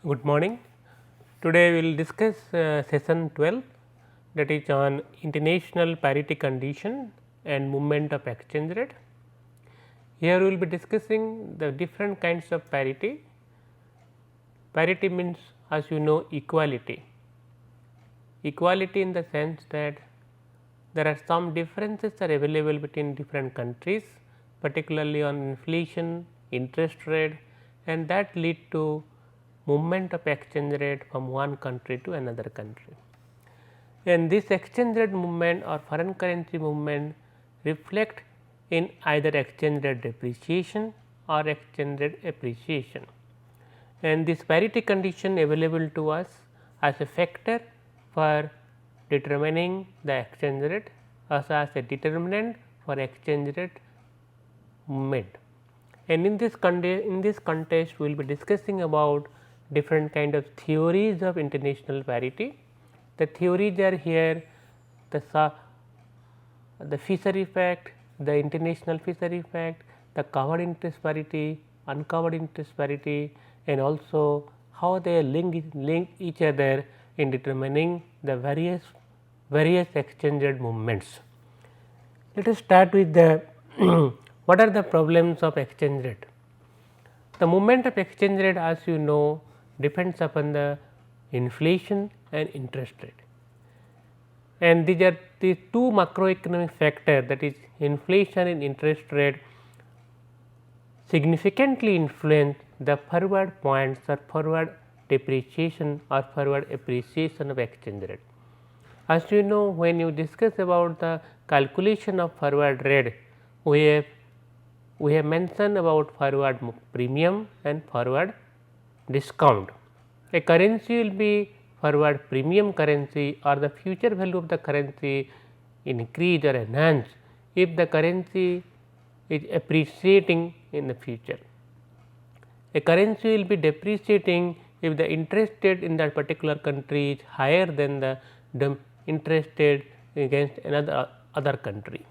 Good morning. Today we will discuss session 12, that is on international parity condition and movement of exchange rate. Here we will be discussing the different kinds of parity. Parity means, as you know, equality. Equality in the sense that there are some differences are available between different countries, particularly on inflation, interest rate, and that lead to movement of exchange rate from one country to another country. And this exchange rate movement or foreign currency movement reflect in either exchange rate depreciation or exchange rate appreciation. And this parity condition available to us as a factor for determining the exchange rate as a determinant for exchange rate movement. And in this context we will be discussing about different kind of theories of international parity. The theories are here: the Fisher effect, the international Fisher effect, the covered interest parity, uncovered interest parity, and also how they link each other in determining the various exchange rate movements. Let us start with the what are the problems of exchange rate. The movement of exchange rate, as you know, depends upon the inflation and interest rate, and these are the two macroeconomic factors, that is inflation and interest rate, significantly influence the forward points or forward depreciation or forward appreciation of exchange rate. As you know, when you discuss about the calculation of forward rate, we have mentioned about forward premium and forward discount. A currency will be forward premium currency or the future value of the currency increase or enhance if the currency is appreciating in the future. A currency will be depreciating if the interest rate in that particular country is higher than the interest rate against other country.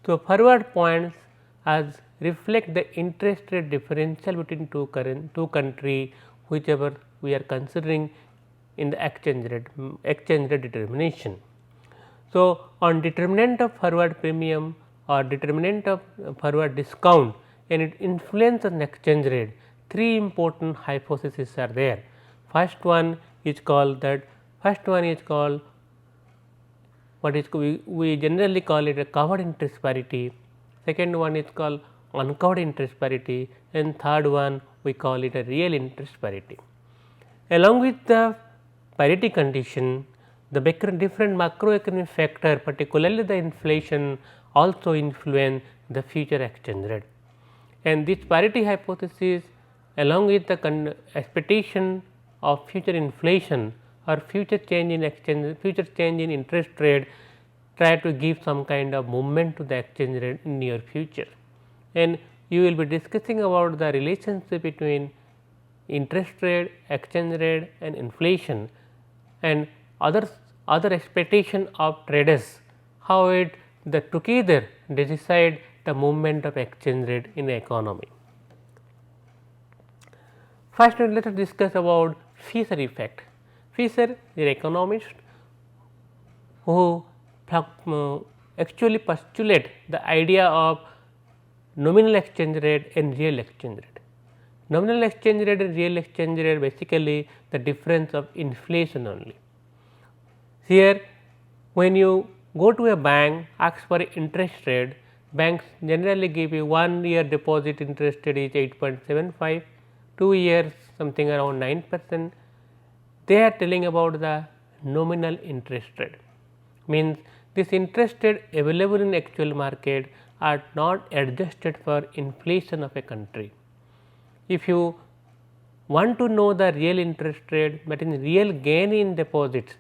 So, forward points as reflect the interest rate differential between two country, whichever we are considering in the exchange rate determination. So, on determinant of forward premium or determinant of forward discount and it influence on exchange rate, three important hypotheses are there. First one is called what is we generally call it a covered interest parity. Second one is called uncovered interest parity, and third one we call it a real interest parity. Along with the parity condition, the different macroeconomic factor, particularly the inflation, also influence the future exchange rate. And this parity hypothesis, along with the expectation of future inflation or future change in interest rate, try to give some kind of movement to the exchange rate in near future. And you will be discussing about the relationship between interest rate, exchange rate and inflation and other expectation of traders, how the together they decide the movement of exchange rate in the economy. First, let us discuss about Fisher effect. Fisher is an economist who actually postulate the idea of nominal exchange rate and real exchange rate. Nominal exchange rate and real exchange rate basically the difference of inflation only. Here, when you go to a bank, ask for interest rate, banks generally give you 1 year deposit interest rate is 8.75, 2 years something around 9%. They are telling about the nominal interest rate, means this interest rate available in actual market are not adjusted for inflation of a country. If you want to know the real interest rate, that is real gain in deposits,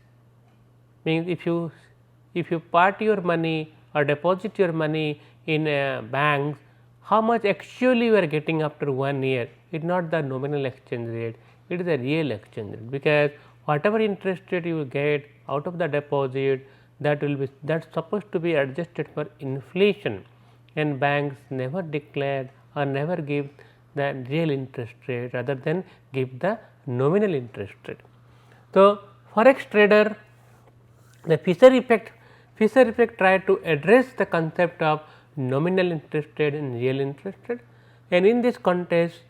means if you part your money or deposit your money in banks, how much actually you are getting after 1 year, it is not the nominal exchange rate, it is the real exchange rate, because whatever interest rate you get out of the deposit, that will be supposed to be adjusted for inflation, and banks never declare or never give the real interest rate rather than give the nominal interest rate. So, forex trader, the Fisher effect tried to address the concept of nominal interest rate and real interest rate, and in this context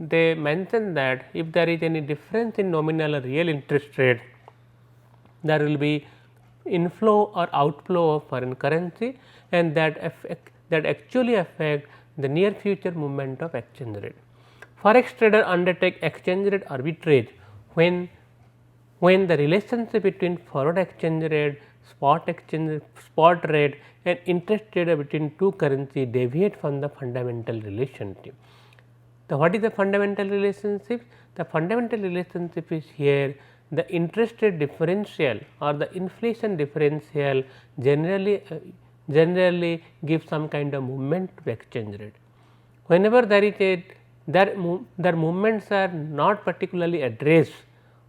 they mention that if there is any difference in nominal or real interest rate, there will be inflow or outflow of foreign currency, and that actually affect the near future movement of exchange rate. Forex trader undertake exchange rate arbitrage when the relationship between forward exchange rate, spot rate and interest rate between two currency deviate from the fundamental relationship. So, what is the fundamental relationship? The fundamental relationship is here the interest rate differential or the inflation differential generally gives some kind of movement to exchange rate. Whenever there is their movements are not particularly addressed,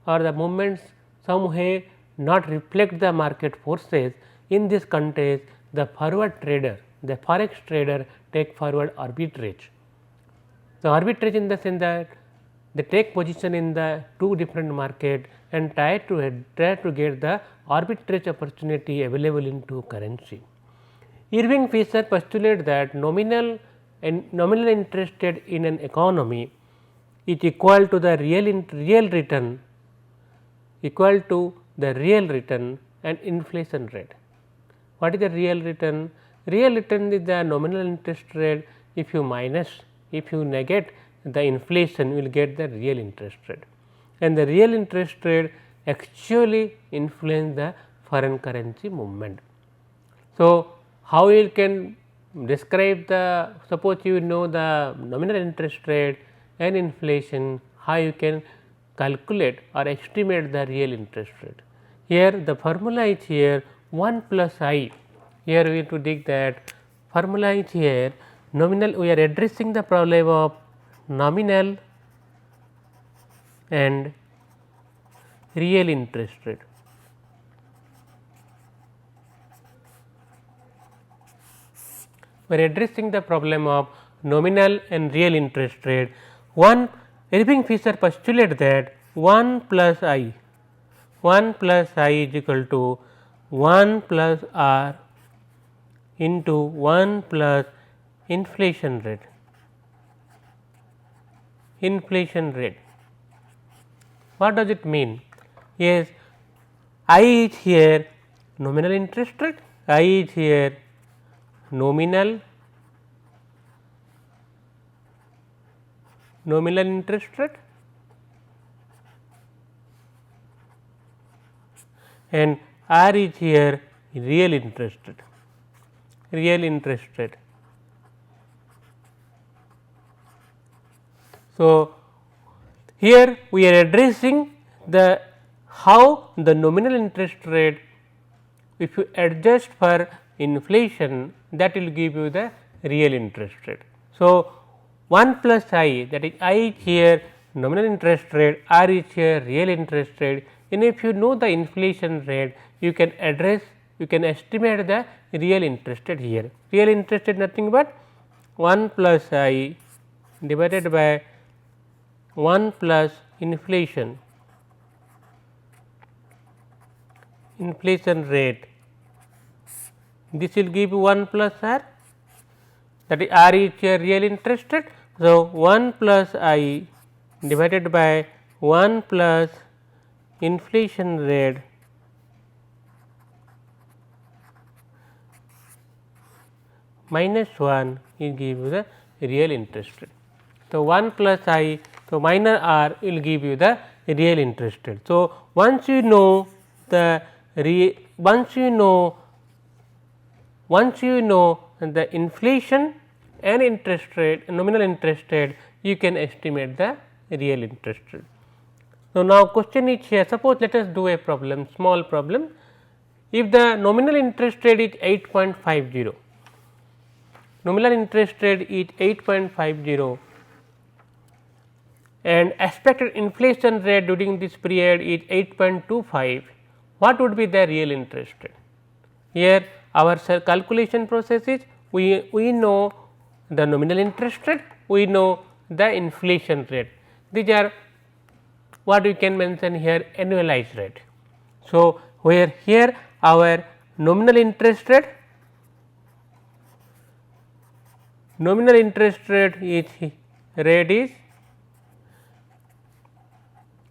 or the movements some way not reflect the market forces, in this context the forward trader, the forex trader take forward arbitrage. So, arbitrage in the sense that they take position in the two different market and try to get the arbitrage opportunity available in two currency. Irving Fisher postulated that nominal interest rate in an economy is equal to the real return and inflation rate. What is the real return? Real return is the nominal interest rate. If you negate the inflation, you will get the real interest rate, and the real interest rate actually influence the foreign currency movement. So, how you can describe the, suppose you know the nominal interest rate and inflation, how you can calculate or estimate the real interest rate. Here the formula is here 1 plus I, here we have to dig that formula is here nominal, we are addressing the problem of nominal and real interest rate. We are addressing the problem of nominal and real interest rate. Irving Fisher postulated that 1 plus I is equal to 1 plus R into 1 plus inflation rate. What does it mean? Yes, I is here nominal interest rate, I is here nominal interest rate, and R is here real interest rate. So, here we are addressing the how the nominal interest rate, if you adjust for inflation, that will give you the real interest rate. So, 1 plus I, that is I is here nominal interest rate, R is here real interest rate, and if you know the inflation rate, you can estimate the real interest rate here. Real interest rate nothing but 1 plus I divided by 1 plus inflation rate, this will give you 1 plus R, that is R is here real interest rate. So, 1 plus I divided by 1 plus inflation rate minus 1 will give you the real interest rate. So, 1 plus I, so minus R will give you the real interest rate. So, once you know the inflation and interest rate, nominal interest rate, you can estimate the real interest rate. So, now question is here, suppose let us do a problem, small problem. If the nominal interest rate is 8.50, nominal interest rate is 8.50 and expected inflation rate during this period is 8.25, what would be the real interest rate? Here our calculation process is, we know the nominal interest rate, we know the inflation rate. These are what we can mention here annualized rate. So, where here our nominal interest rate is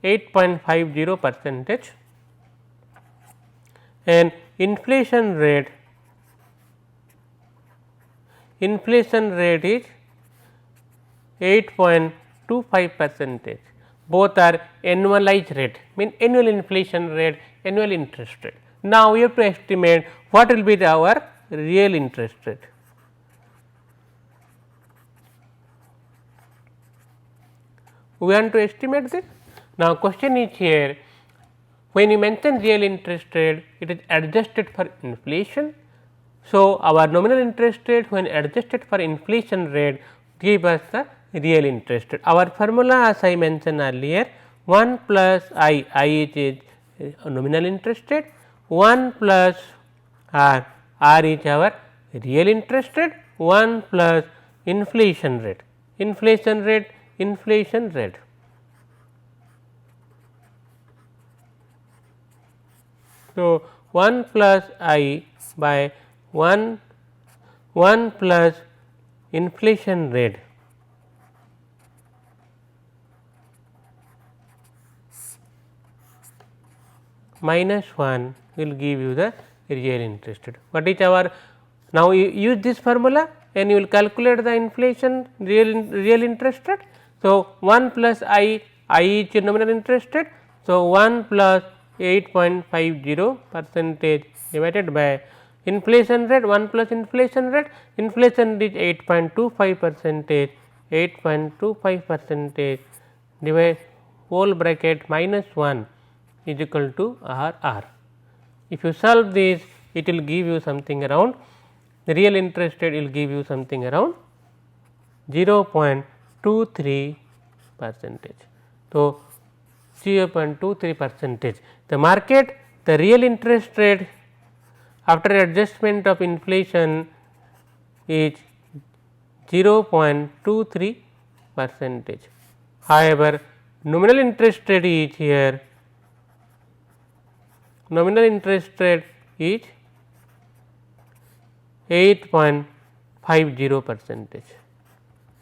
8.50 percentage and inflation rate is 8.25 percentage. Both are annualized rate, mean annual inflation rate, annual interest rate. Now, we have to estimate what will be our real interest rate. We want to estimate this. Now, question is here, when you mention real interest rate, it is adjusted for inflation. So, our nominal interest rate when adjusted for inflation rate give us the real interest rate. Our formula as I mentioned earlier, 1 plus I is nominal interest rate, 1 plus R is our real interest rate, 1 plus inflation rate. So, 1 plus I by 1 plus inflation rate minus 1 will give you the real interest rate. What is our, now you use this formula and you will calculate the inflation real interest rate. So, 1 plus I is your nominal interest rate. So, 1 plus 8.50 percentage divided by inflation rate, 1 plus inflation rate is 8.25 percentage, 8.25 percentage divide whole bracket minus 1 is equal to R. If you solve this, it will give you something around, the real interest rate will give you something around 0.23 percentage. So, 0.23 percentage. The market, the real interest rate after adjustment of inflation is 0.23 percentage. However, nominal interest rate is here, nominal interest rate is 8.50 percentage.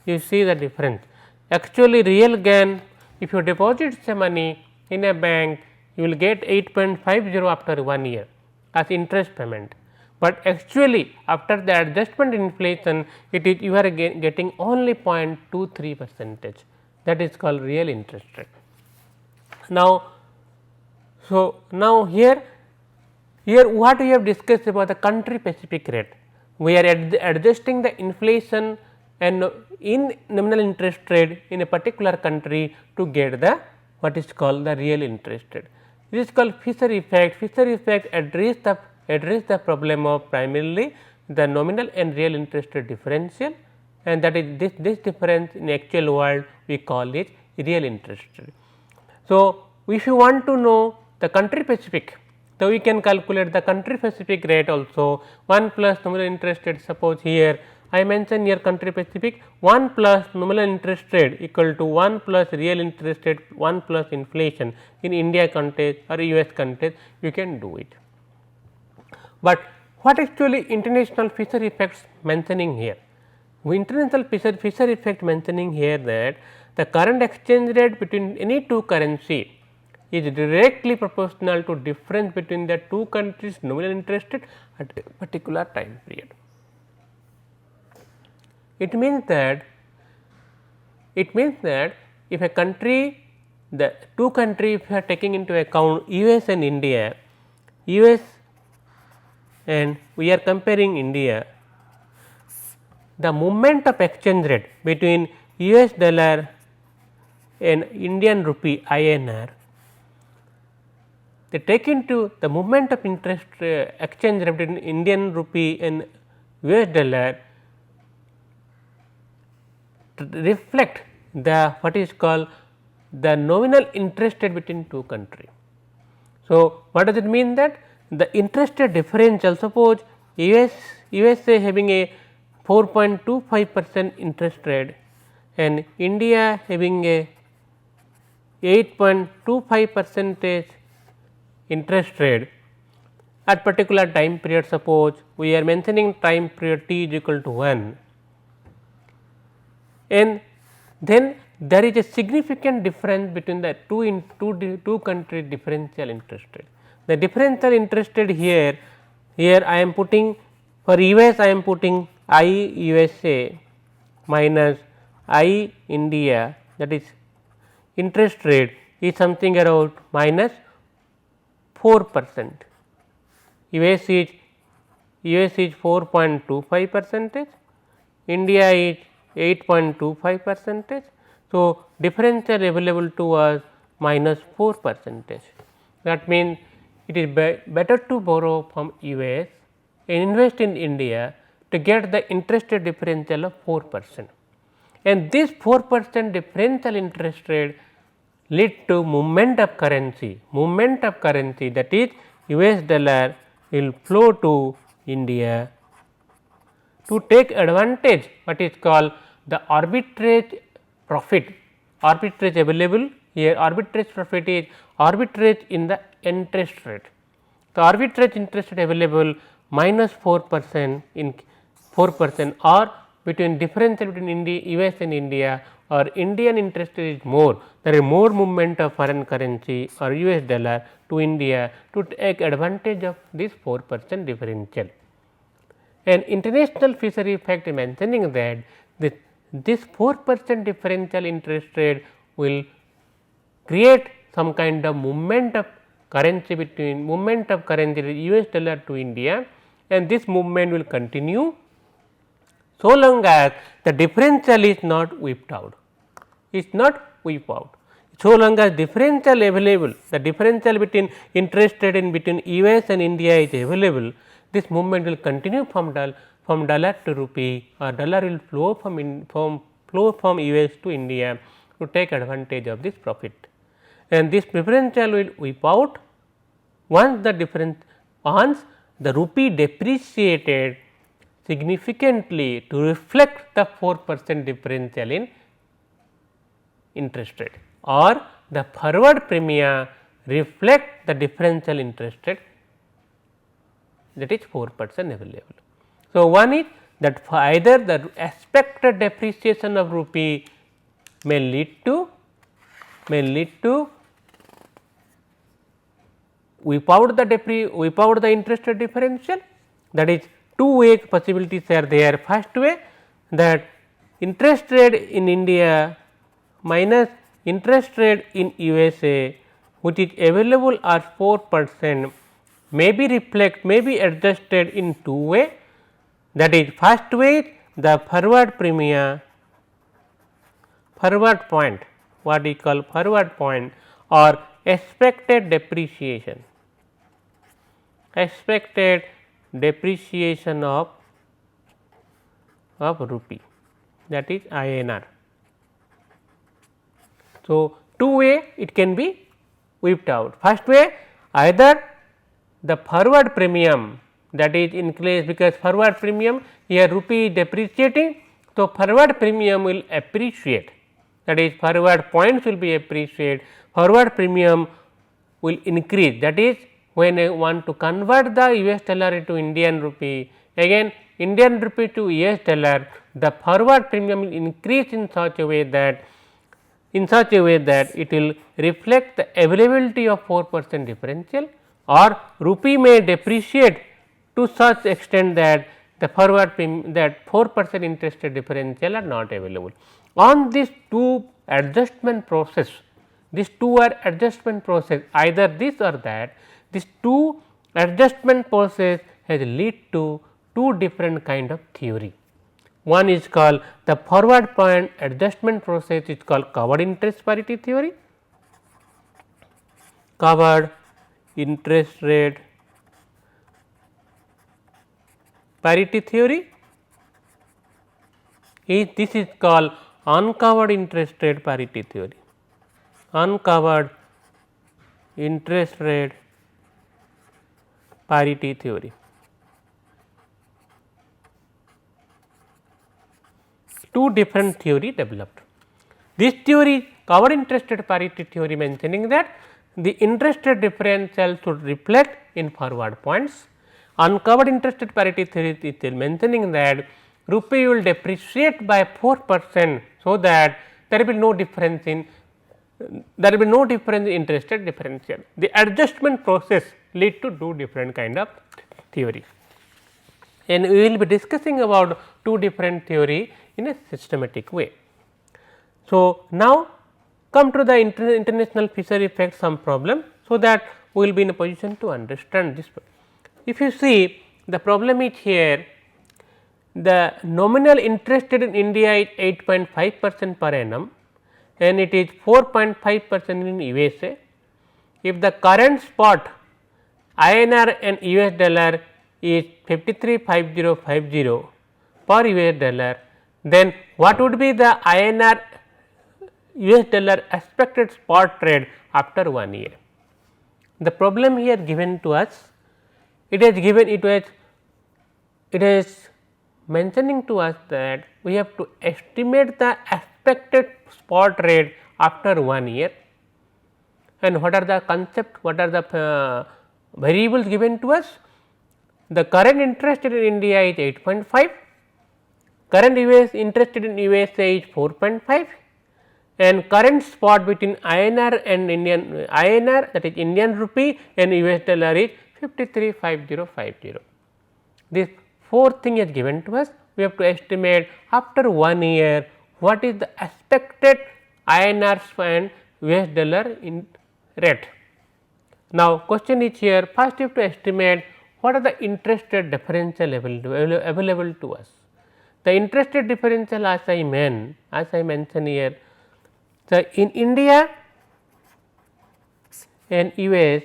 You see the difference. Actually, real gain, if you deposit some money in a bank, you will get 8.50 after 1 year as interest payment, but actually after the adjustment inflation, it is you are getting only 0.23 percentage, that is called real interest rate. Now, so now here what we have discussed about the country specific rate, we are adjusting the inflation and in nominal interest rate in a particular country to get the what is called the real interest rate. This is called Fisher effect. Fisher effect address the problem of primarily the nominal and real interest rate differential, and that is this difference in actual world we call it real interest rate. So, if you want to know the country specific, so we can calculate the country specific rate also, 1 plus nominal interest rate. Suppose here I mention here country specific 1 plus nominal interest rate equal to 1 plus real interest rate 1 plus inflation in India context or US context, you can do it. But what actually international Fisher effects mentioning here? International Fisher effect mentioning here that the current exchange rate between any two currency is directly proportional to difference between the two countries nominal interest rate at a particular time period. It means that if a country, the two countries if you are taking into account US and India, US and we are comparing India, the movement of exchange rate between US dollar and Indian rupee INR, they take into the movement of interest exchange rate between Indian rupee and US dollar reflect the what is called the nominal interest rate between two countries. So, what does it mean that the interest rate differential, suppose USA having a 4.25% interest rate and India having a 8.25 percentage interest rate at particular time period. Suppose we are mentioning time period t is equal to 1, and then there is a significant difference between the two country differential interest rate. The differential interest rate here I am putting for US, I am putting I USA minus I India, that is interest rate is something around minus 4%. US is 4.25 percentage, India is 8.25 percentage. So, differential available to us minus 4 percentage. That means, it is better to borrow from US and invest in India to get the interest rate differential of 4%, and this 4% differential interest rate lead to movement of currency, that is US dollar will flow to India to take advantage what is called the arbitrage profit, arbitrage available here. Arbitrage profit is arbitrage in the interest rate. The arbitrage interest rate available minus 4% in 4% or between differential between US and India, or Indian interest rate is more, there is more movement of foreign currency or US dollar to India to take advantage of this 4% differential. And international fishery effect mentioning that this 4% differential interest rate will create some kind of movement of currency between US dollar to India, and this movement will continue so long as the differential is not wiped out, so long as differential available, the differential between interest rate in between US and India is available, this movement will continue from dollar to rupee, or dollar will flow from US to India to take advantage of this profit, and this differential will wipe out once the rupee depreciated significantly to reflect the 4% differential in interest rate, or the forward premium reflect the differential interest rate, that is 4% available. So, one is that either the expected depreciation of rupee may lead to wipe out the interest rate differential, that is two way possibilities are there. First way, that interest rate in India minus interest rate in USA which is available as 4% may be adjusted in two way, that is first way the forward point, what we call forward point, or expected depreciation of rupee, that is INR. So, two way it can be wiped out. First way, either the forward premium, that is increased because forward premium here rupee is depreciating. So, forward premium will appreciate, that is forward points will be appreciated, forward premium will increase, that is when I want to convert the US dollar into Indian rupee, again Indian rupee to US dollar, the forward premium will increase in such a way that it will reflect the availability of 4% differential, or rupee may depreciate to such extent that the forward that 4% interest rate differential are not available. On these two adjustment process, either this or that, these two adjustment process has lead to two different kind of theory. One is called the forward point adjustment process, is called covered interest parity theory. Covered interest rate parity theory this is called uncovered interest rate parity theory. Uncovered interest rate parity theory. two different theory developed. This theory is covered interest rate parity theory, mentioning that the interest rate differential should reflect in forward points. Uncovered interest rate parity theory is mentioning that rupee will depreciate by 4%, so that there will be no difference in interest rate differential. The adjustment process lead to two different kind of theory, and we will be discussing about two different theory in a systematic way. So, now come to the international fishery effect some problem, so that we will be in a position to understand this. If you see, the problem is here, the nominal interest rate in India is 8.5% per annum and it is 4.5% in USA. If the current spot INR and US dollar is 53.5050 per US dollar, then what would be the INR US dollar expected spot trade after 1 year? The problem here given to us, it is mentioning to us that we have to estimate the expected spot rate after 1 year, and what are the concept, what are the variables given to us. The current interest rate in India is 8.5, current US interest rate in USA is 4.5, and current spot between INR and INR, that is Indian rupee, and US dollar is 53.5050. This fourth thing is given to us. We have to estimate after 1 year what is the expected INR and US dollar in rate. Now, question is here, first you have to estimate what are the interest rate differential available to us. The interest rate differential, as I mentioned here, so in India and US,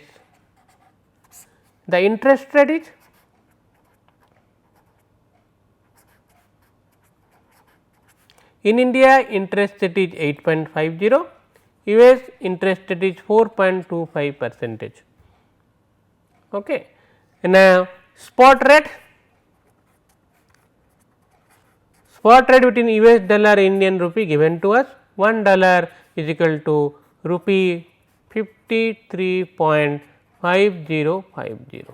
the interest rate is in India interest rate is 8.50, US interest rate is 4.25 percentage. Okay. Now, spot rate between US dollar and Indian rupee given to us, $1 is equal to rupee 53.5050.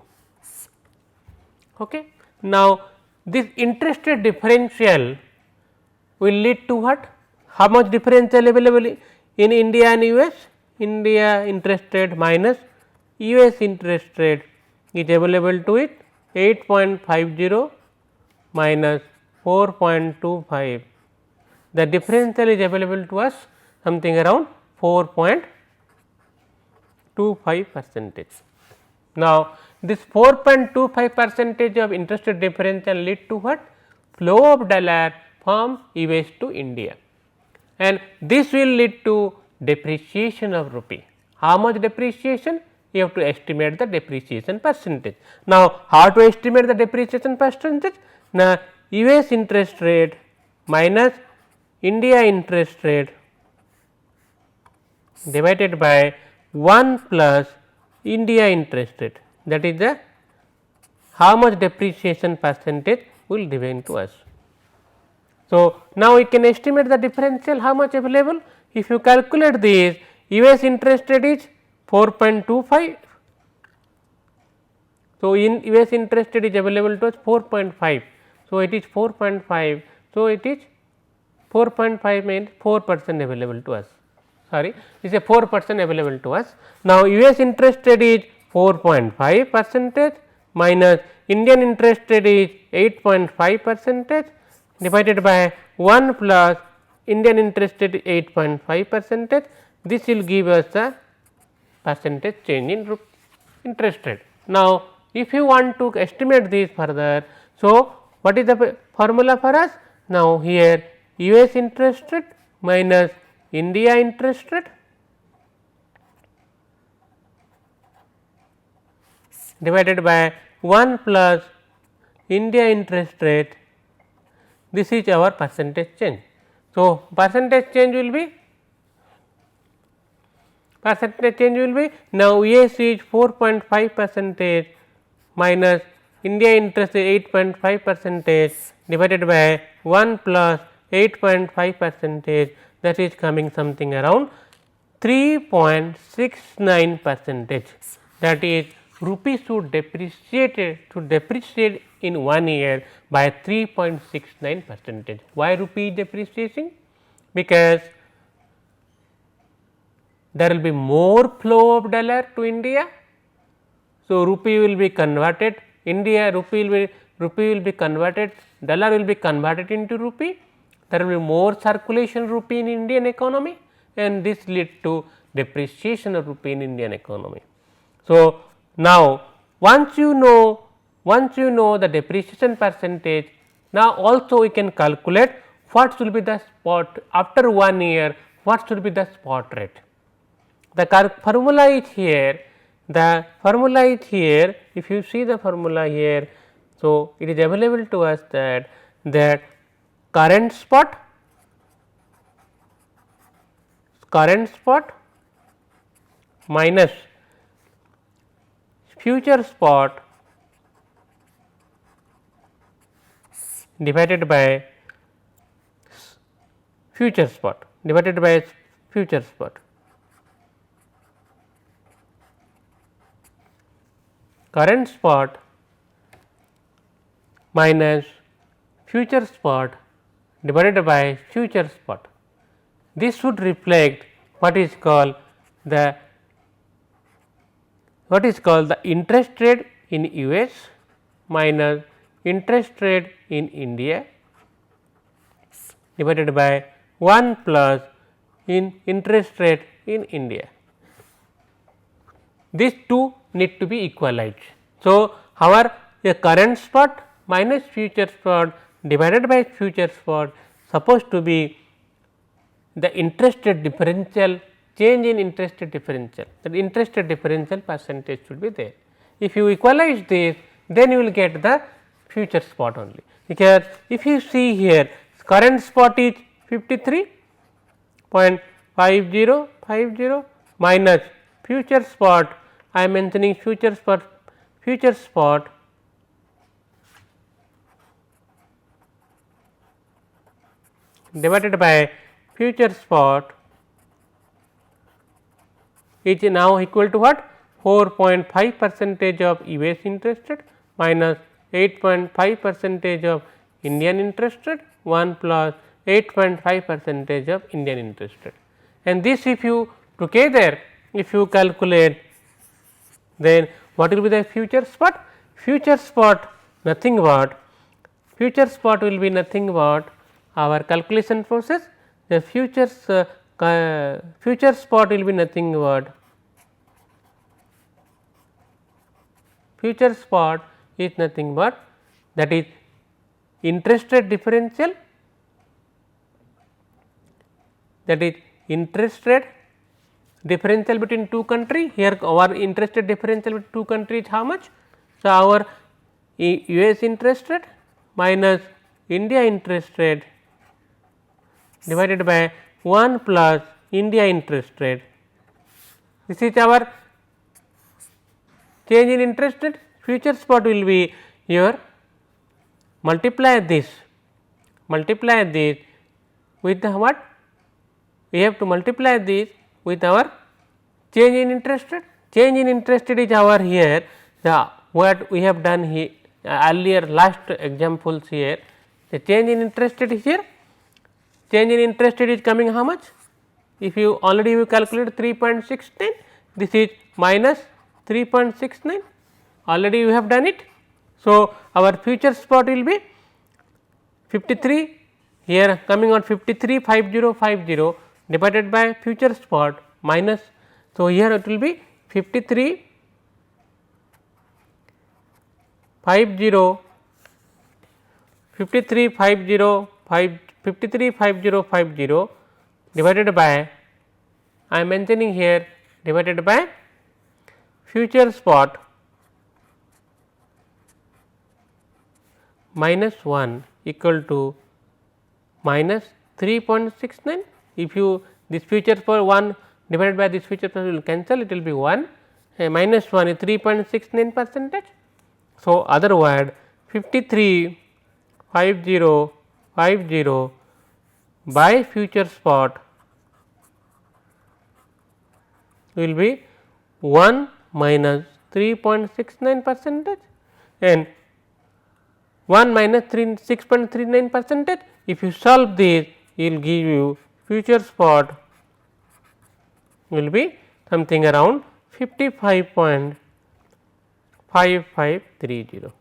Okay. Now, this interest rate differential will lead to what? How much differential available in India and US? India interest rate minus US interest rate is available to it 8.50 minus 4.25. The differential is available to us something around 4.25 percentage. Now, this 4.25 percentage of interest rate differential lead to what? Flow of dollar from US to India, and this will lead to depreciation of rupee. How much depreciation? You have to estimate the depreciation percentage. Now, how to estimate the depreciation percentage? Now, US interest rate minus India interest rate divided by 1 plus India interest rate, that is the how much depreciation percentage will given to us. So, now we can estimate the differential how much available. If you calculate this, US interest rate is 4.25. So, in US interest rate is available to us 4.5. So, it is 4.5. So, it is 4.5 means 4% available to us. Sorry, it is a 4% available to us. Now, US interest rate is 4.5 percentage minus Indian interest rate is 8.5 percentage divided by 1 plus Indian interest rate is 8.5 percentage. This will give us the percentage change in interest rate. Now, if you want to estimate this further, so what is the formula for us? Now, here US interest rate minus India interest rate divided by 1 plus India interest rate, this is our percentage change. So, percentage change will be now US is 4.5 percentage minus India interest is 8.5 percentage divided by 1 plus 8.5 percentage, that is coming something around 3.69 percentage. That is, rupee should depreciate in 1 year by 3.69 percentage. Why rupee is depreciating? Because there will be more flow of dollar to India. So, rupee will be converted, rupee will be converted, dollar will be converted into rupee. There will be more circulation rupee in Indian economy, and this lead to depreciation of rupee in Indian economy. So, now once you know the depreciation percentage, now also we can calculate what should be the spot after 1 year, what should be the spot rate. The formula is here, if you see the formula here. So, it is available to us that current spot minus future spot divided by future spot current spot minus future spot divided by future spot. This should reflect what is called the interest rate in US minus interest rate in India divided by 1 plus in interest rate in India. These two need to be equalized. So, our current spot minus future spot divided by future spot supposed to be the interest rate differential, change in interest rate differential, that interest rate differential percentage should be there. If you equalize this, then you will get the future spot only, because if you see here current spot is 53.5050 minus future spot, I am mentioning future spot divided by future spot is now equal to what? 4.5 percentage of US interest rate minus 8.5 percentage of Indian interest rate 1 plus 8.5 percentage of Indian interest rate. And this if you together if you calculate, then what will be the future spot? Future spot nothing but our calculation process. The future spot will be nothing but that is interest rate differential, between two countries. Here our interest rate differential between two countries how much? So, our US interest rate minus India interest rate divided by 1 plus India interest rate. This is our change in interest rate. Future spot will be your multiply this with the what? We have to multiply this with our change in interest rate. Change in interest rate is our here what we have done here earlier last examples here. The change in interest rate is here. Change in interest rate is coming how much? If you already you calculate 3.69, this is minus 3.69, already you have done it. So, our future spot will be 53 here coming on 53.5050 divided by future spot minus. So, here it will be 53.5050 divided by, I am mentioning here, divided by future spot minus 1 equal to minus 3.69. If you this future spot 1 divided by this future spot will cancel, it will be 1, minus 1 is 3.69 percentage. So, other word 53.5050 by future spot will be 1 minus 3.69 percentage and 1 minus 6.39 percentage. If you solve this, it will give you future spot will be something around 55.5530.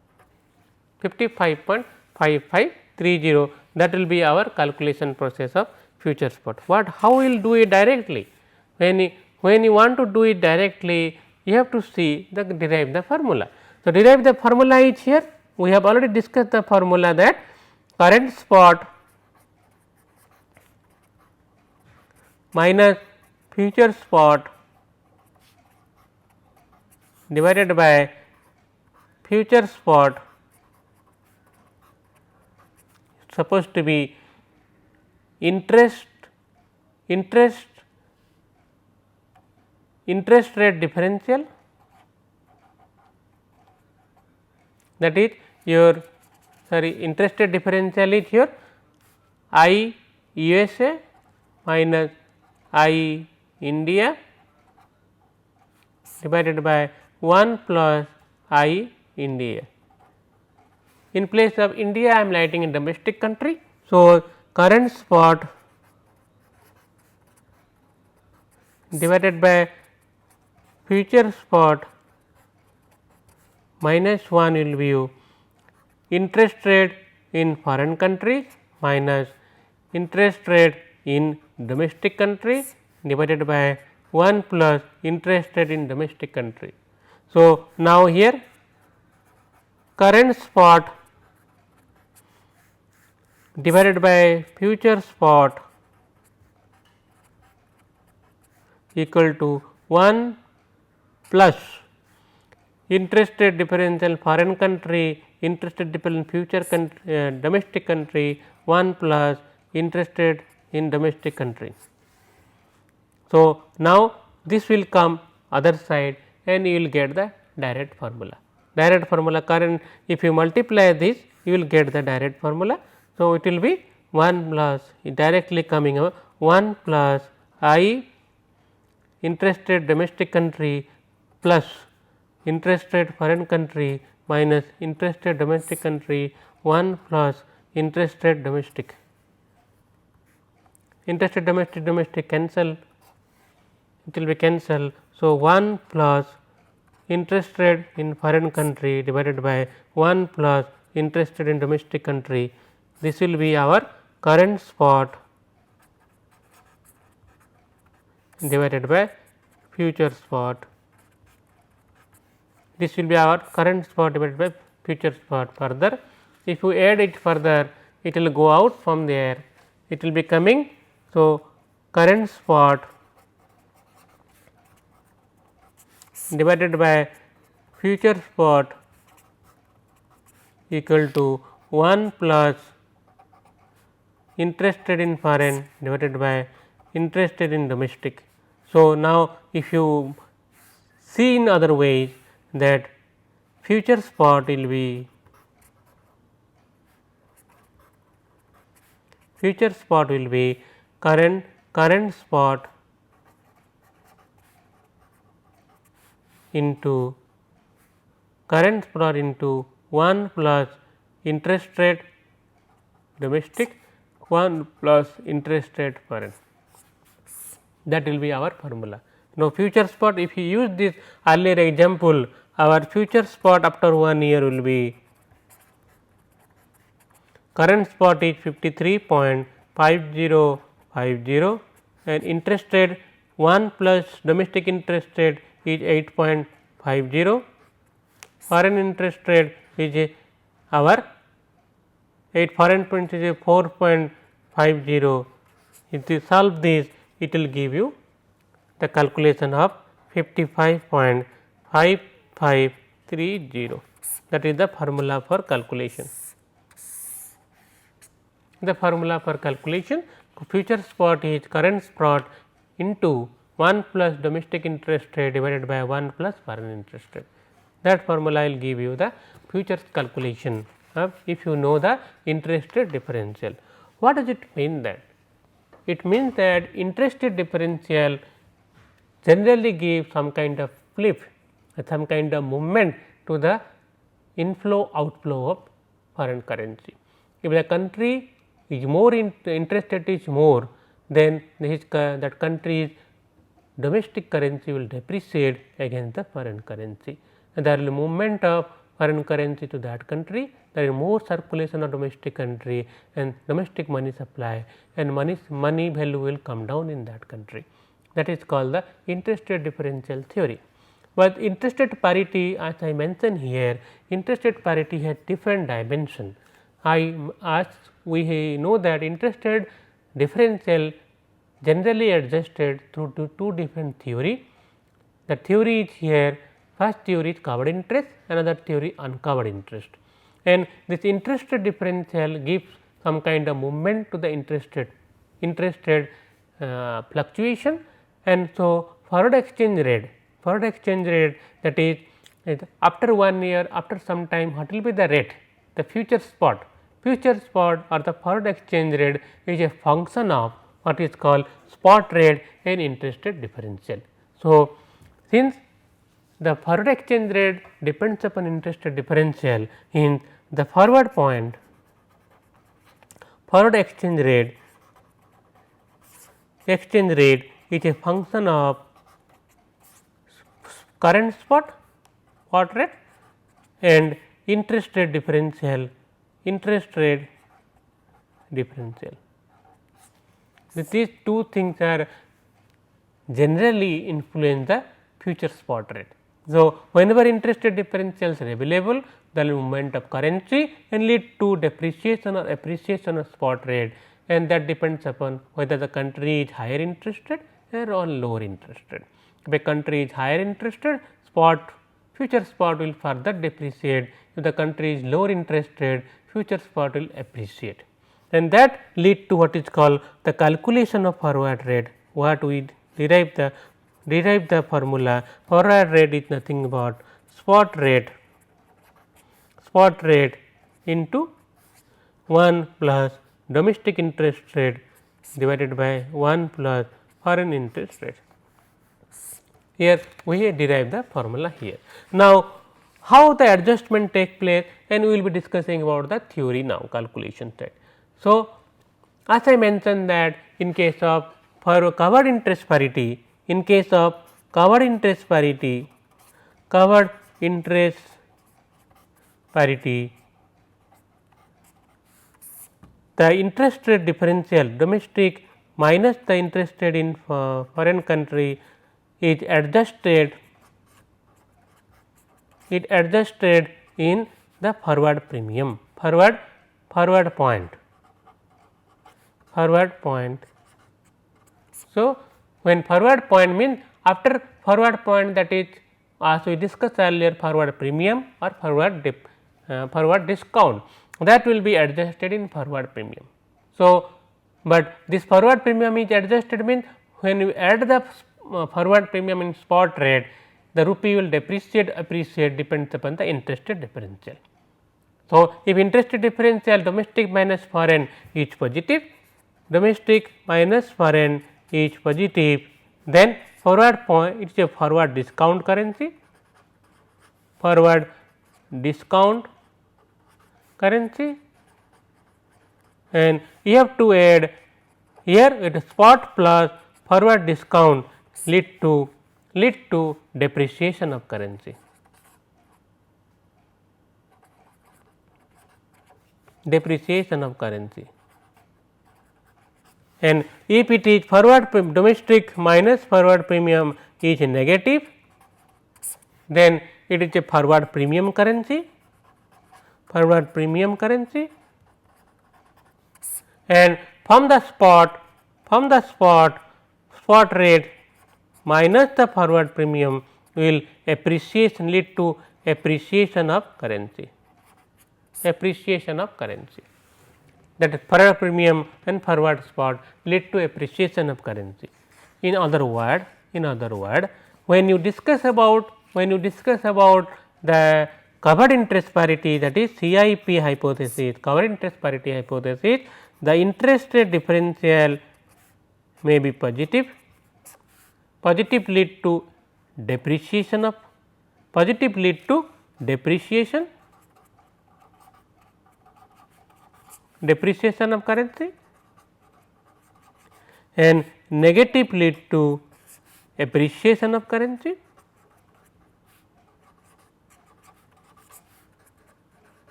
55.5530, that will be our calculation process of future spot. How we will do it directly? When you want to do it directly, you have to see derive the formula. So, derive the formula is here. We have already discussed the formula that current spot minus future spot divided by future spot supposed to be interest rate differential, that is your interest rate differential is here I USA minus I India divided by 1 plus I India. In place of India, I am writing in domestic country. So, current spot divided by future spot minus 1 will be interest rate in foreign countries minus interest rate in domestic country divided by 1 plus interest rate in domestic country. So, now here current spot divided by future spot equal to 1 plus interest rate differential foreign country, interest rate differential future domestic country 1 plus interest rate in domestic country. So, now this will come other side and you will get the direct formula. Direct formula current, if you multiply this, you will get the direct formula. So, it will be 1 plus directly coming 1 plus I interest rate domestic country plus interest rate foreign country minus interest rate domestic country 1 plus interest rate domestic. Interest rate domestic cancel, it will be cancel. So, 1 plus interest rate in foreign country divided by 1 plus interest rate in domestic country. This will be our current spot divided by future spot. This will be our current spot divided by future spot. Further, if you add it further, it will go out from there, it will be coming. So, current spot divided by future spot equal to 1 plus interest rate in foreign divided by interest rate in domestic. So, now if you see in other ways that future spot will be current spot into 1 plus interest rate domestic 1 plus interest rate foreign, that will be our formula. Now, future spot, if you use this earlier example, our future spot after 1 year will be current spot is 53.5050 and interest rate 1 plus domestic interest rate is 8.50, foreign interest rate is our foreign point is 4.50. If you solve this, it will give you the calculation of 55.5530, that is the formula for calculation. The formula for calculation, future spot is current spot into 1 plus domestic interest rate divided by 1 plus foreign interest rate. That formula will give you the future calculation if you know the interest rate differential. What does it mean that? it means that interest rate differential generally gives some kind of flip, some kind of movement to the inflow outflow of foreign currency. If the country is more interest rate is more, then that country's domestic currency will depreciate against the foreign currency, and there will be movement of foreign currency to that country. There is more circulation of domestic country and domestic money supply, and money value will come down in that country. That is called the interest rate differential theory. But interest rate parity, as I mentioned here, interest rate parity has different dimension. As we know that interest rate differential generally adjusted through two different theory. The theory is here, first theory is covered interest, another theory uncovered interest, and this interest rate differential gives some kind of movement to the interest rate fluctuation. And so, forward exchange rate that is after 1 year, after some time, what will be the rate, the future spot or the forward exchange rate is a function of what is called spot rate and interest rate differential. So, since the forward exchange rate depends upon interest rate differential, in the forward exchange rate is a function of current spot rate and interest rate differential. These two things are generally influence the future spot rate. So, whenever interest rate differentials are available, the movement of currency and lead to depreciation or appreciation of spot rate, and that depends upon whether the country is higher interest rate or lower interest rate. If a country is higher interest rate, future spot will further depreciate. If the country is lower interest rate, future spot will appreciate, and that lead to what is called the calculation of forward rate. What we derive the formula, forward rate is nothing but spot rate into 1 plus domestic interest rate divided by 1 plus foreign interest rate. Here we derive the formula here. Now, how the adjustment take place, and we will be discussing about the theory now, calculation side. So, as I mentioned that in case of covered interest parity, the interest rate differential domestic minus the interest rate in foreign country is adjusted in the forward premium, forward point. So, when forward point means after forward point, that is as we discussed earlier, forward premium or forward discount, that will be adjusted in forward premium. So, but this forward premium is adjusted means when you add the forward premium in spot rate, the rupee will depreciate, appreciate, depends upon the interest rate differential. So, if interest rate differential domestic minus foreign is positive, then forward point, it is a forward discount currency, and you have to add here it is spot plus forward discount lead to depreciation of currency. And if it is domestic minus forward premium is negative, then it is a forward premium currency, and from the spot rate minus the forward premium will lead to appreciation of currency. That is forward premium and forward spot lead to appreciation of currency. In other word, when you discuss about the covered interest parity, that is CIP hypothesis, the interest rate differential may be positive, positive lead to depreciation of depreciation of currency, and negative lead to appreciation of currency.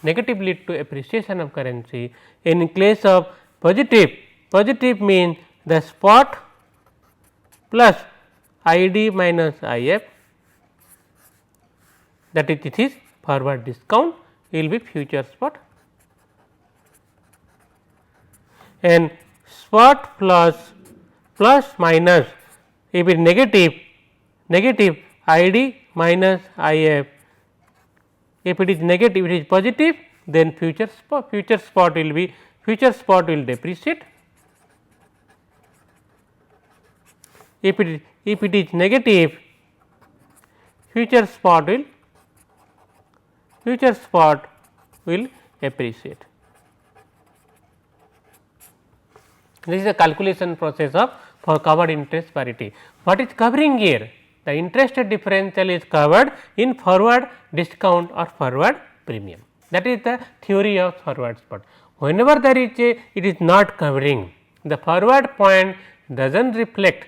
Negative lead to appreciation of currency. In case of positive, positive means the spot plus ID minus IF, that is it is forward discount will be future spot, and spot plus minus if it is negative ID minus IF. If it is negative, it is positive, then future spot will be depreciate. If it is negative, future spot will appreciate. This is a calculation process of for covered interest parity. What is covering here? The interest rate differential is covered in forward discount or forward premium. That is the theory of forward spot. Whenever there is it is not covering, the forward point does not reflect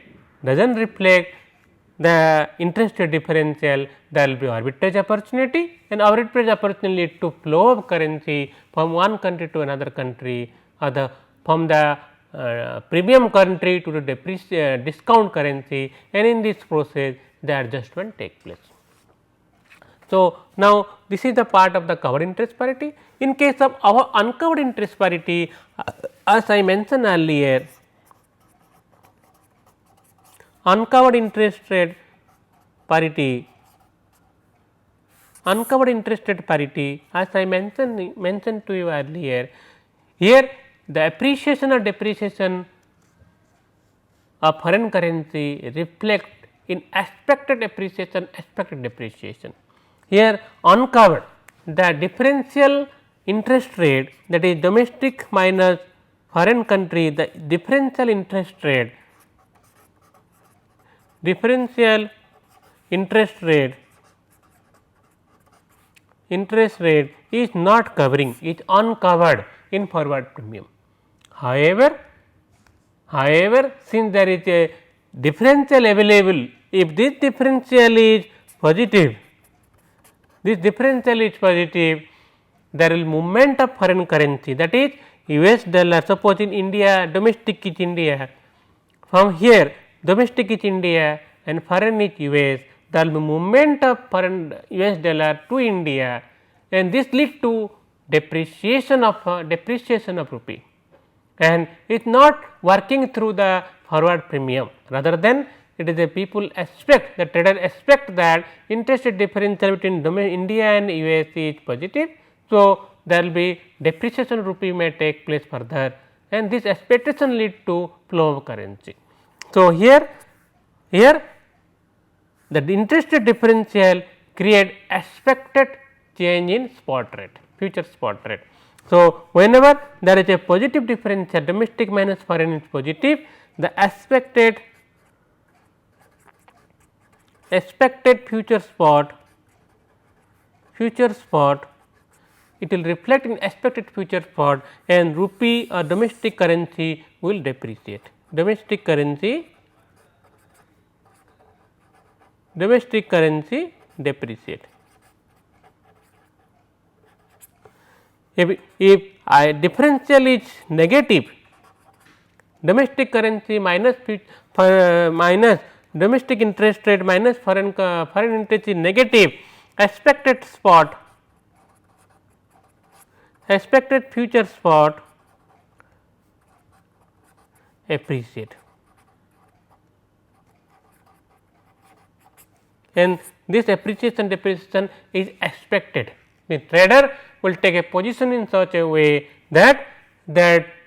the interest rate differential, there will be arbitrage opportunity, and arbitrage opportunity lead to flow of currency from one country to another country, or from the premium country to the discount currency, and in this process the adjustment take place. So, now this is the part of the covered interest parity. In case of our uncovered interest parity, as I mentioned earlier, uncovered interest rate parity as I mentioned to you earlier, here the appreciation or depreciation of foreign currency reflect in expected appreciation, expected depreciation. Here uncovered, the differential interest rate, that is domestic minus foreign country, the differential interest rate is not covering, is uncovered in forward premium. However, since there is a differential available, if this differential is positive, there will movement of foreign currency, that is US dollar. Suppose in India, domestic is India, from here domestic is India and foreign is US, there will be movement of foreign US dollar to India, and this lead to depreciation of rupee, and it is not working through the forward premium, rather than it is a people expect, the trader expect that interest rate differential between India and US is positive. So, there will be depreciation rupee may take place further, and this expectation lead to flow of currency. So, here the interest rate differential create expected change in spot rate, future spot rate. So, whenever there is a positive differential, domestic minus foreign is positive, the expected future spot, it will reflect in expected future spot, and rupee or domestic currency will depreciate. Domestic currency depreciate. If differential is negative, domestic currency minus domestic interest rate minus foreign interest is negative, expected future spot appreciate, and this appreciation depreciation is expected. The trader will take a position in such a way that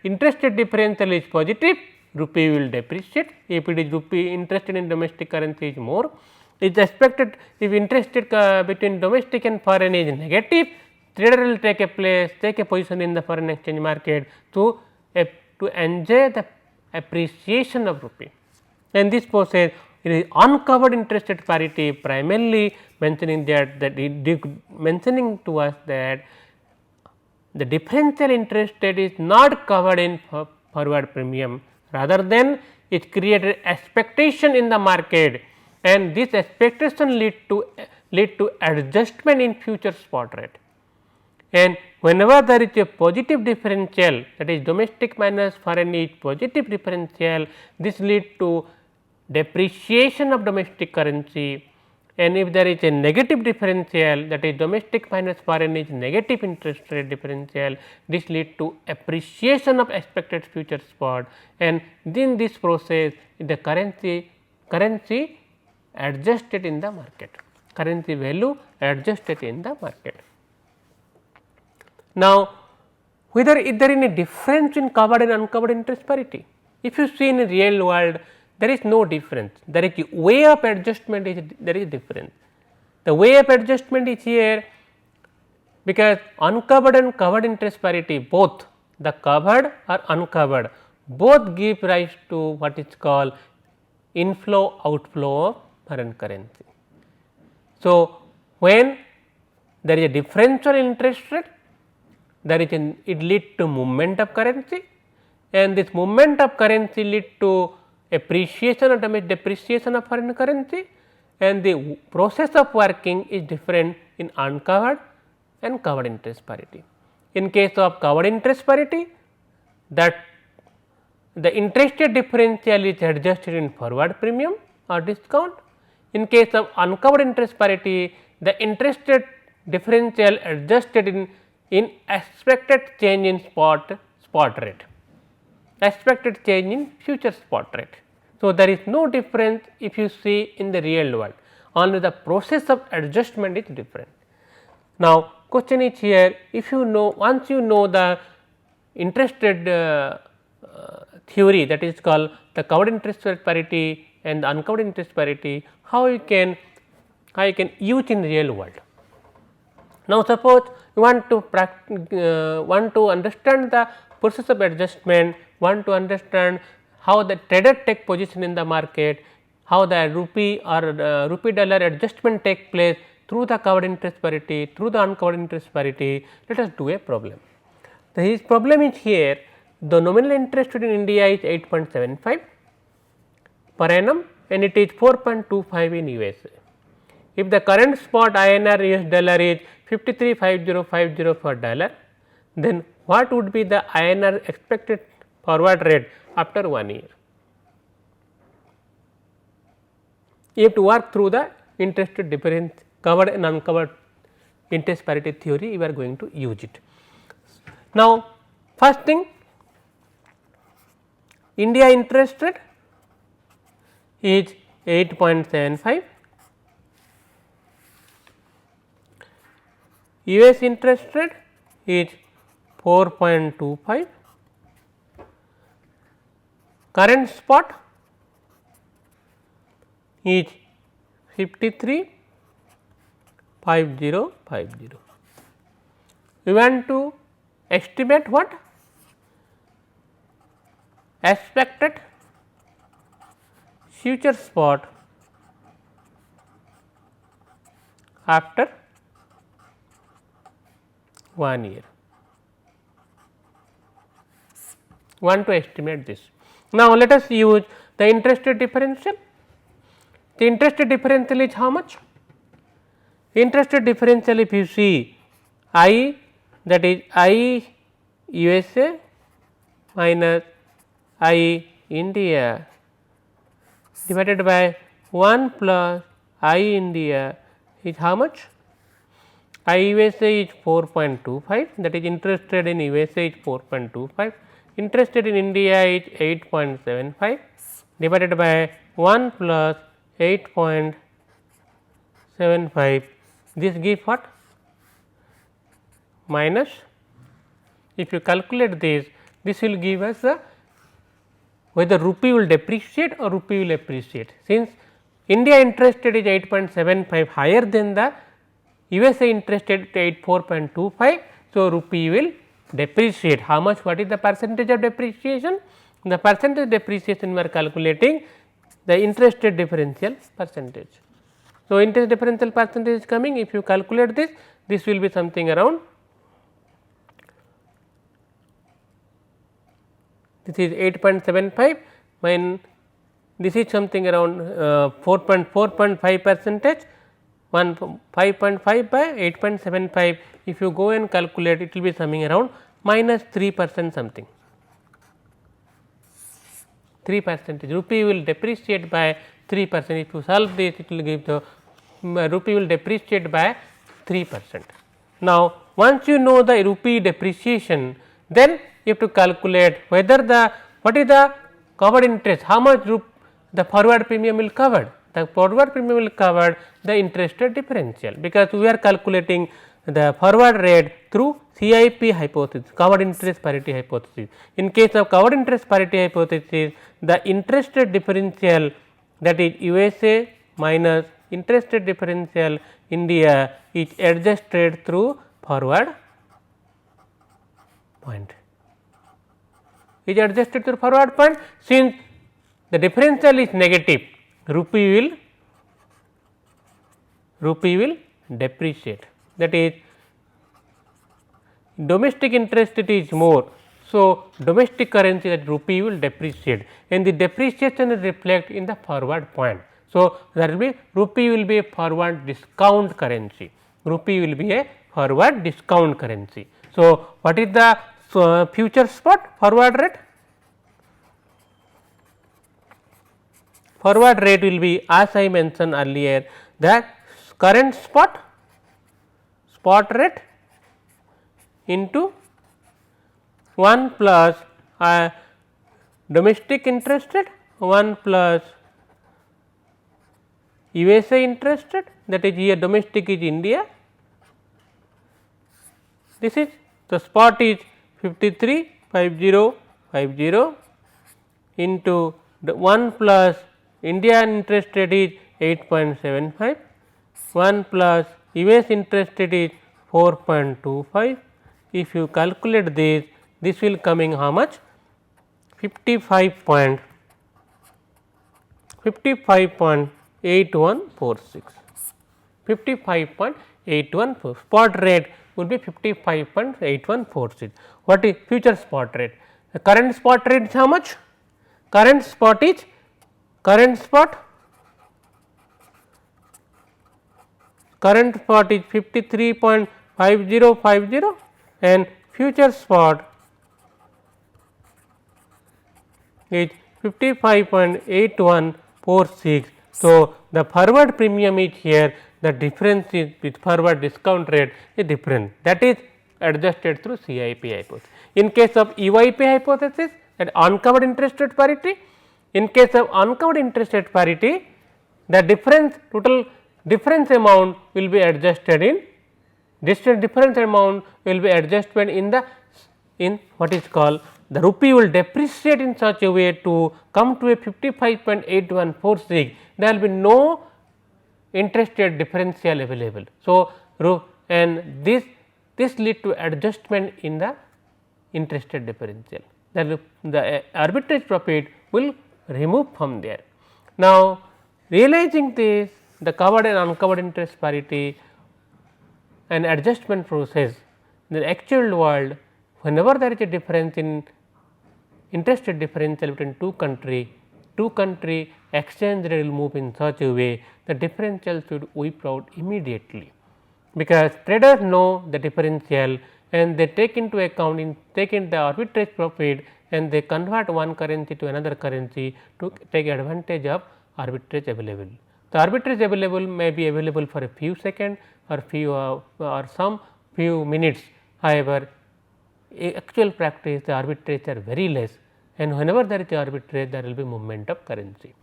interest rate differential is positive, rupee will depreciate. If it is rupee interested in domestic currency is more, it is expected if interest rate between domestic and foreign is negative, trader will take a position in the foreign exchange market to to enjoy the appreciation of rupee, and this process it is uncovered interest rate parity, primarily mentioning mentioning to us that the differential interest rate is not covered in forward premium, rather than it created expectation in the market, and this expectation lead to adjustment in future spot rate. And whenever there is a positive differential, that is domestic minus foreign is positive differential, this lead to depreciation of domestic currency, and if there is a negative differential, that is domestic minus foreign is negative interest rate differential, this lead to appreciation of expected future spot, and in this process the currency adjusted in the market, currency value adjusted in the market. Now, whether is there any difference in covered and uncovered interest parity? If you see in the real world, there is no difference, there is way of adjustment there is difference. The way of adjustment is here, because uncovered and covered interest parity, both the covered or uncovered, both give rise to what is called inflow outflow of foreign currency. So, when there is a differential interest rate, there is it lead to movement of currency, and this movement of currency lead to appreciation or depreciation of foreign currency, and the process of working is different in uncovered and covered interest parity. In case of covered interest parity, that the interest rate differential is adjusted in forward premium or discount. In case of uncovered interest parity, the interest rate differential adjusted in expected change in spot rate, expected change in future spot rate. So, there is no difference if you see in the real world, only the process of adjustment is different. Now, question is here, if you know, once you know the interest rate theory, that is called the covered interest rate parity and the uncovered interest parity, how you can use in real world. Now, suppose you want to understand the process of adjustment, want to understand how the trader take position in the market, how the rupee or rupee dollar adjustment take place through the covered interest parity, through the uncovered interest parity. Let us do a problem. His problem is here, the nominal interest rate in India is 8.75 per annum, and it is 4.25 in USA. If the current spot INR US dollar is 53.5050 per dollar, then what would be the INR expected forward rate after 1 year? You have to work through the interest rate difference, covered and uncovered interest parity theory, we are going to use it. Now, first thing, India interest rate is 8.75, US interest rate is 4.25, current spot is 53.5050. We want to estimate what? Expected future spot after 1 year. Want to estimate this. Now, let us use the interest rate differential. The interest rate differential is how much? Interest rate differential, if you see I, that is I USA minus I India divided by 1 plus I India is how much? I USA is 4.25, that is interest rate in USA is 4.25, interest rate in India is 8.75 divided by 1 plus 8.75, this gives what? Minus, if you calculate this, this will give us the whether rupee will depreciate or rupee will appreciate. Since India interest rate is 8.75 higher than the USA interest rate at 4.25, so rupee will depreciate. How much? What is the percentage of depreciation? The percentage depreciation we are calculating the interest rate differential percentage. So, interest differential percentage is coming, if you calculate this, this will be something around, this is 8.75 when this is something around 4.5 percentage, 5.5 by 8.75. If you go and calculate, it will be something around minus 3% something, 3%. Rupee will depreciate by 3%. If you solve this, it will give the rupee will depreciate by 3%. Now, once you know the rupee depreciation, then you have to calculate whether the what is the covered interest, how much the forward premium will cover. The forward premium will cover the interest rate differential, because we are calculating the forward rate through CIP hypothesis, covered interest parity hypothesis. In case of covered interest parity hypothesis, the interest rate differential, that is USA minus interest rate differential India, is adjusted through forward point, is adjusted through forward point. Since the differential is negative, rupee will depreciate, that is domestic interest rate is more. So, domestic currency, that rupee will depreciate, and the depreciation is reflect in the forward point. So, there will be rupee will be a forward discount currency, rupee will be a forward discount currency. So, what is the future spot forward rate? Forward rate will be, as I mentioned earlier, the current spot rate into 1 plus domestic interest rate 1 plus USA interest rate, that is here domestic is India. This is the spot is 53.5050 into the 1 plus Indian interest rate is 8.75, 1 plus US interest rate is 4.25. If you calculate this, this will coming how much? 55.8146, 55.814, spot rate would be 55.8146. What is future spot rate? The current spot rate is how much? Current spot is 53.5050 and future spot is 55.8146. So, the forward premium is here, the difference is with forward discount rate is different, that is adjusted through CIP hypothesis. In case of UIP hypothesis, that uncovered interest rate parity, in case of uncovered interest rate parity, the difference total difference amount will be adjusted in difference amount will be adjustment in the what is called the rupee will depreciate in such a way to come to a 55.8146, there will be no interest rate differential available. So, and this lead to adjustment in the interest rate differential, that the arbitrage profit will remove from there. Now, realizing this, the covered and uncovered interest parity and adjustment process in the actual world, whenever there is a difference in interest rate differential between two country exchange rate will move in such a way the differential should wipe out immediately, because traders know the differential and they take into account take in the arbitrage profit and they convert one currency to another currency to take advantage of arbitrage available. The arbitrage available may be available for a few seconds or some few minutes. However, actual practice the arbitrage are very less, and whenever there is arbitrage there will be movement of currency.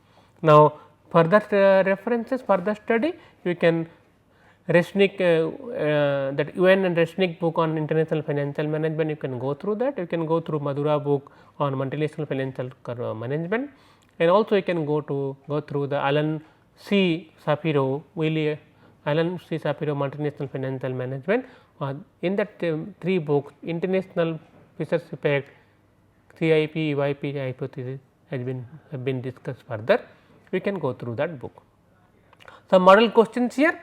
Now, further references, further study, you can Resnick that UN and Resnick book on international financial management, you can go through that. You can go through Madura book on multinational financial management, and also you can go through the Alan C. Shapiro multinational financial management in that 3 books, international Fisher's effect, CIP, UIP hypothesis have been discussed further. We can go through that book. Some model questions here.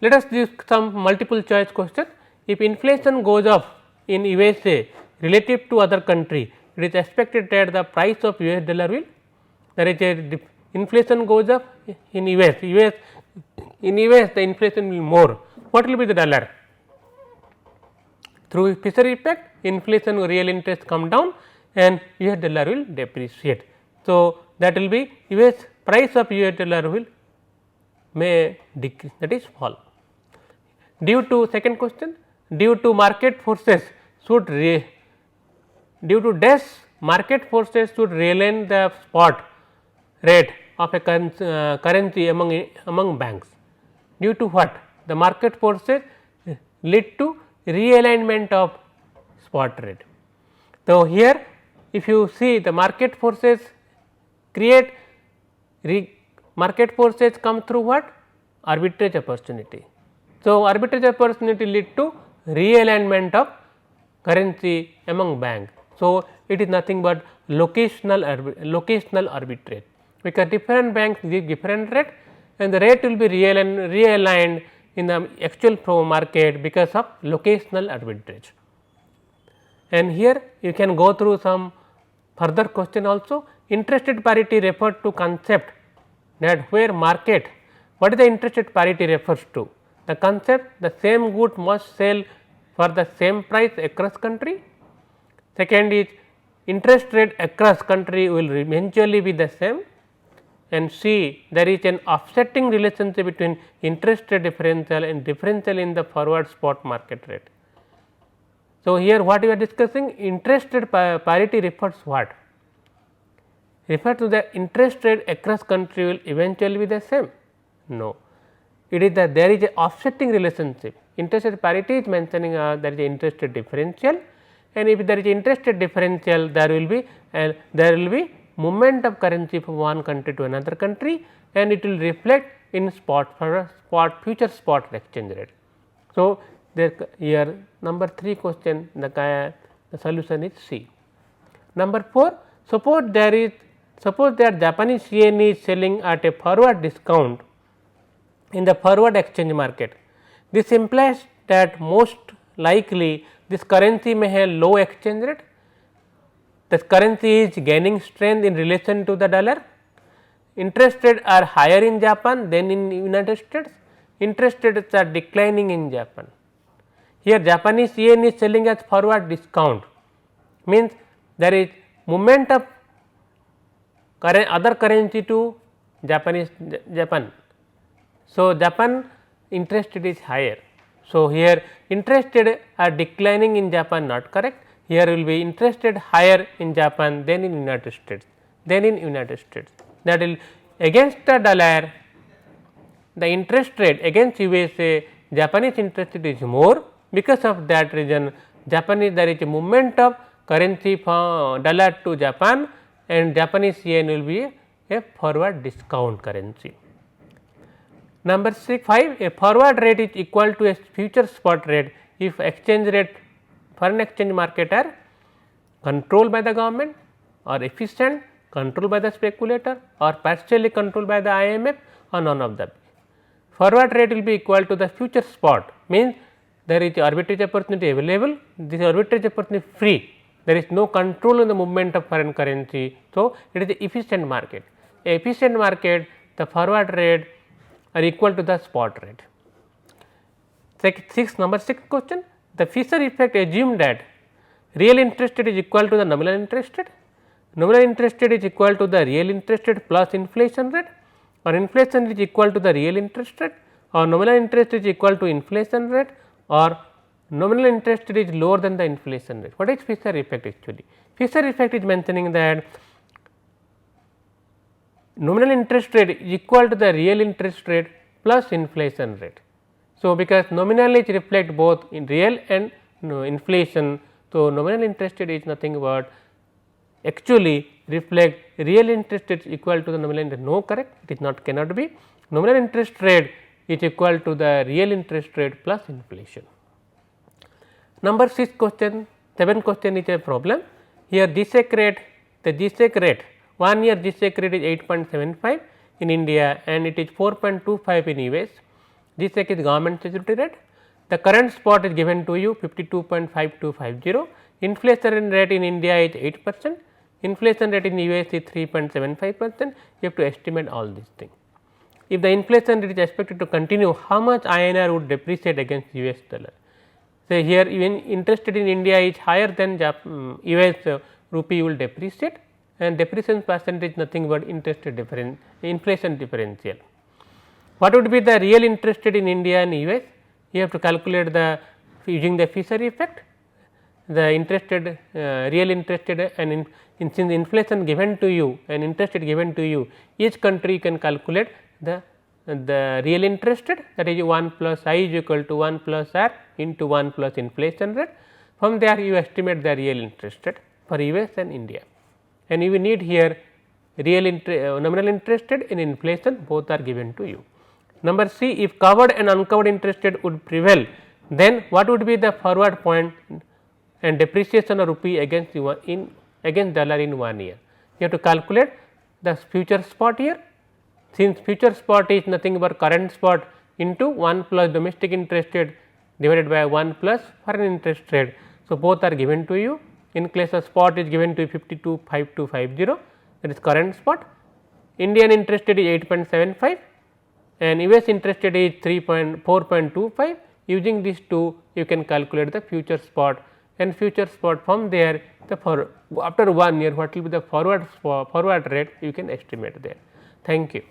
Let us do some multiple choice question. If inflation goes up in USA relative to other country, it is expected that the price of US dollar will, there is a inflation goes up in US the inflation will more. What will be the dollar? Through Fisher effect, inflation real interest come down and US dollar will depreciate. So, that will be US price of US dollar will may decrease, that is fall. Due to second question, due to market forces should due to dash market forces should realign the spot rate of a currency among banks. Due to what? The market forces lead to realignment of spot rate. So, here if you see the market forces create market forces come through what? Arbitrage opportunity. So, arbitrage opportunity lead to realignment of currency among banks. So, it is nothing but locational arbitrage, because different banks give different rate and the rate will be realigned in the actual market because of locational arbitrage. And here you can go through some further question also. Interest rate parity referred to concept that where market, what is the interest rate parity refers to? The concept the same good must sell for the same price across country. Second is interest rate across country will eventually be the same, and C, there is an offsetting relationship between interest rate differential and differential in the forward spot market rate. So, here what we are discussing, interest rate parity refers what? Refer to the interest rate across country will eventually be the same? No, it is that there is a offsetting relationship. Interest rate parity is mentioning there is a interest rate differential, and if there is interest rate differential, there will be movement of currency from one country to another country, and it will reflect in future spot exchange rate. So, there here number 3 question the solution is C. Number 4, suppose that Japanese yen is selling at a forward discount in the forward exchange market. This implies that most likely this currency may have low exchange rate. The currency is gaining strength in relation to the dollar. Interest rates are higher in Japan than in United States. Interest rates are declining in Japan. Here Japanese yen is selling as forward discount, means there is movement of other currency to Japan. So, Japan interest rate is higher. So, here interest rates are declining in Japan, not correct. Here will be interest rate higher in Japan than in United States, that will against the dollar, the interest rate against USA, Japanese interest rate is more. Because of that reason, Japanese, there is a movement of currency from dollar to Japan, and Japanese yen will be a forward discount currency. Number 5, a forward rate is equal to a future spot rate if exchange rate, foreign exchange market are controlled by the government, or efficient, controlled by the speculator, or partially controlled by the IMF, or none of them. Forward rate will be equal to the future spot, means there is arbitrage opportunity available, this arbitrage opportunity free, there is no control in the movement of foreign currency. So, it is the efficient market. A efficient market, the forward rate are equal to the spot rate. Number 6 question, the Fisher effect assume that real interest rate is equal to the nominal interest rate, nominal interest rate is equal to the real interest rate plus inflation rate, or inflation is equal to the real interest rate, or nominal interest is equal to inflation rate, or nominal interest rate is lower than the inflation rate. What is Fisher effect actually? Fisher effect is mentioning that nominal interest rate is equal to the real interest rate plus inflation rate. So, because nominally it reflect both in real and inflation. So, nominal interest rate is nothing but actually reflect real interest rate is equal to the nominal interest. No, correct, it is not, cannot be. Nominal interest rate is equal to the real interest rate plus inflation. Number 6 question, 7 question is a problem. Here GSEC rate, the GSEC rate 1 year GSEC rate is 8.75 in India and it is 4.25 in US. GSEC is government security rate. The current spot is given to you 52.5250. Inflation rate in India is 8%, inflation rate in US is 3.75%. You have to estimate all these things. If the inflation rate is expected to continue, how much INR would depreciate against US dollar? Say here even interest rate in India is higher than US rupee will depreciate, and depreciation percentage nothing but interest rate difference, inflation differential. What would be the real interest rate in India and US? You have to calculate the using the Fisher effect, the interest rate, real interest rate, and since inflation given to you and interest rate given to you, each country can calculate the real interest rate, that is 1 plus I is equal to 1 plus R into 1 plus inflation rate. From there you estimate the real interest rate for US and India, and you need here real nominal interest rate and inflation, both are given to you. Number C, if covered and uncovered interest rate would prevail, then what would be the forward point and depreciation of rupee against dollar in 1 year? You have to calculate the future spot here. Since future spot is nothing but current spot into 1 plus domestic interest rate divided by 1 plus foreign interest rate. So, both are given to you. In case of spot is given to you 52.5250, that is current spot. Indian interest rate is 8.75 and US interest rate is 4.25. Using these two, you can calculate the future spot, and future spot from there after 1 year what will be the forward rate, you can estimate there. Thank you.